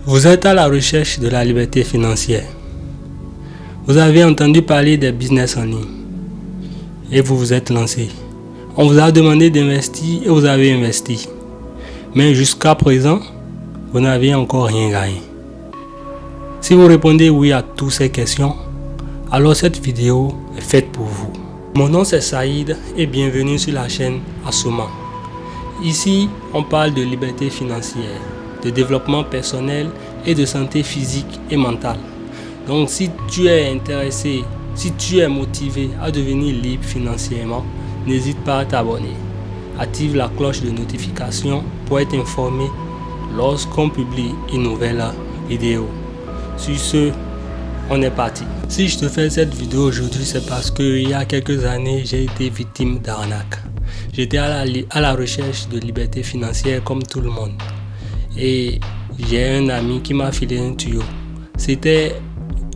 Vous êtes à la recherche de la liberté financière. Vous avez entendu parler des business en ligne et vous vous êtes lancé. On vous a demandé d'investir et vous avez investi. Mais jusqu'à présent, vous n'avez encore rien gagné. Si vous répondez oui à toutes ces questions, alors cette vidéo est faite pour vous. Mon nom c'est Saïd et bienvenue sur la chaîne Assoma. Ici, on parle de liberté financière, de développement personnel et de santé physique et mentale. Donc si tu es intéressé, si tu es motivé à devenir libre financièrement, n'hésite pas à t'abonner. Active la cloche de notification pour être informé lorsqu'on publie une nouvelle vidéo. Sur ce, on est parti. Si je te fais cette vidéo aujourd'hui, c'est parce qu'il y a quelques années, j'ai été victime d'arnaque. J'étais à la recherche de liberté financière comme tout le monde. Et j'ai un ami qui m'a filé un tuyau. C'était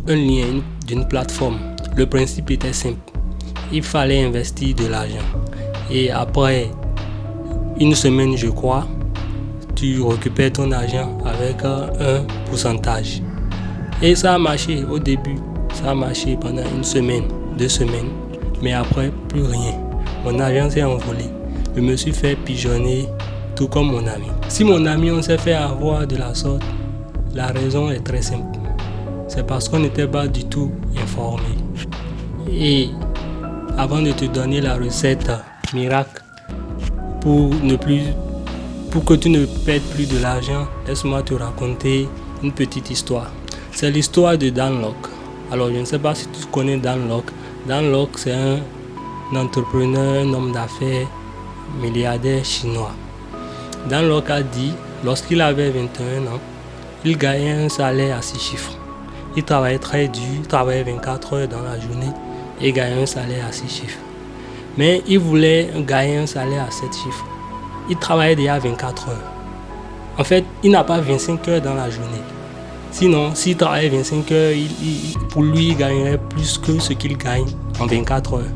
un lien d'une plateforme. Le principe était simple. Il fallait investir de l'argent. Et après une semaine, je crois, tu récupères ton argent avec un pourcentage. Et ça a marché au début. Ça a marché pendant une semaine, 2 semaines. Mais après, plus rien. Mon argent s'est envolé. Je me suis fait pigeonner tout comme mon ami. Si mon ami on s'est fait avoir de la sorte, la raison est très simple. C'est parce qu'on n'était pas du tout informé. Et avant de te donner la recette miracle pour que tu ne perdes plus de l'argent, laisse-moi te raconter une petite histoire. C'est l'histoire de Dan Lok. Alors je ne sais pas si tu connais Dan Lok. Dan Lok c'est un entrepreneur, un homme d'affaires, milliardaire chinois. Dan Lok a dit, lorsqu'il avait 21 ans, il gagnait un salaire à 6 chiffres. Il travaillait très dur, il travaillait 24 heures dans la journée et gagnait un salaire à 6 chiffres. Mais il voulait gagner un salaire à 7 chiffres. Il travaillait déjà 24 heures. En fait, il n'a pas 25 heures dans la journée. Sinon, s'il travaillait 25 heures, pour lui, il gagnerait plus que ce qu'il gagne en 24 heures.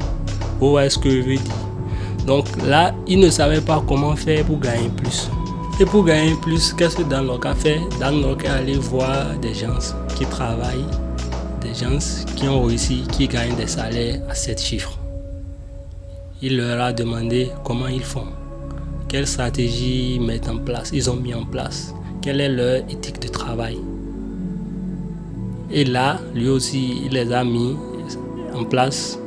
Vous voyez ce que je veux dire? Donc là, il ne savait pas comment faire pour gagner plus. Et pour gagner plus, qu'est-ce que Dan Lok a fait? Dan Lok est allé voir des gens qui travaillent, des gens qui ont réussi, qui gagnent des salaires à 7 chiffres. Il leur a demandé comment ils font, quelle stratégie ils ont mis en place, quelle est leur éthique de travail. Et là, lui aussi, il les a mis en place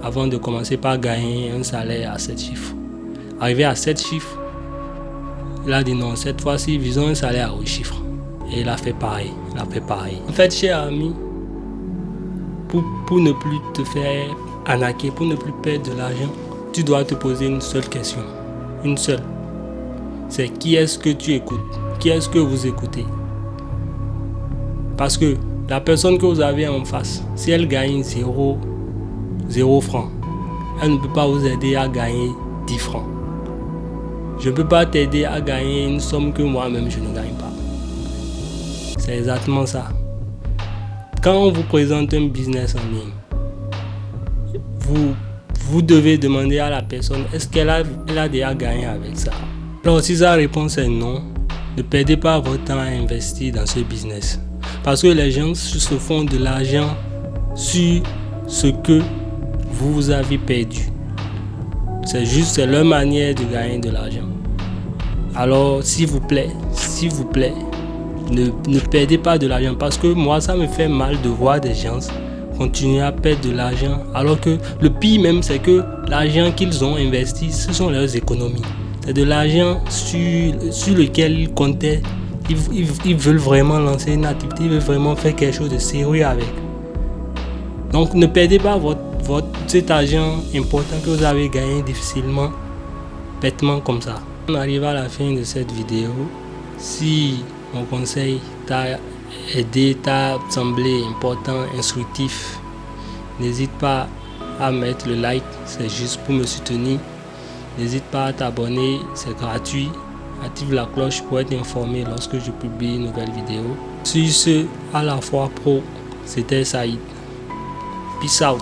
avant de commencer par gagner un salaire à 7 chiffres. Arrivé à 7 chiffres, il a dit non, cette fois-ci, visons un salaire à 8 chiffres. Et il a fait pareil. En fait, cher ami, pour ne plus te faire arnaquer, pour ne plus perdre de l'argent, tu dois te poser une seule question. Une seule. C'est qui est-ce que tu écoutes? Qui est-ce que vous écoutez? Parce que la personne que vous avez en face, si elle gagne 0 francs, elle ne peut pas vous aider à gagner 10 francs. Je ne peux pas t'aider à gagner une somme que moi-même je ne gagne pas. C'est exactement ça. Quand on vous présente un business en ligne, vous devez demander à la personne est-ce qu'elle a déjà gagné avec ça. Alors si sa réponse est non, ne perdez pas votre temps à investir dans ce business. Parce que les gens se font de l'argent sur ce que vous avez perdu. C'est leur manière de gagner de l'argent. Alors, s'il vous plaît, ne perdez pas de l'argent. Parce que moi, ça me fait mal de voir des gens continuer à perdre de l'argent. Alors que le pire même, c'est que l'argent qu'ils ont investi, ce sont leurs économies. C'est de l'argent sur lequel ils comptaient. Ils veulent vraiment lancer une activité, ils veulent vraiment faire quelque chose de sérieux avec. Donc, ne perdez pas cet argent important que vous avez gagné difficilement, bêtement comme ça. On arrive à la fin de cette vidéo. Si mon conseil t'a aidé, t'a semblé important, instructif, n'hésite pas à mettre le like, c'est juste pour me soutenir. N'hésite pas à t'abonner, c'est gratuit. Active la cloche pour être informé lorsque je publie une nouvelle vidéo. Sur ce, à la fois pro, c'était Saïd. Peace out.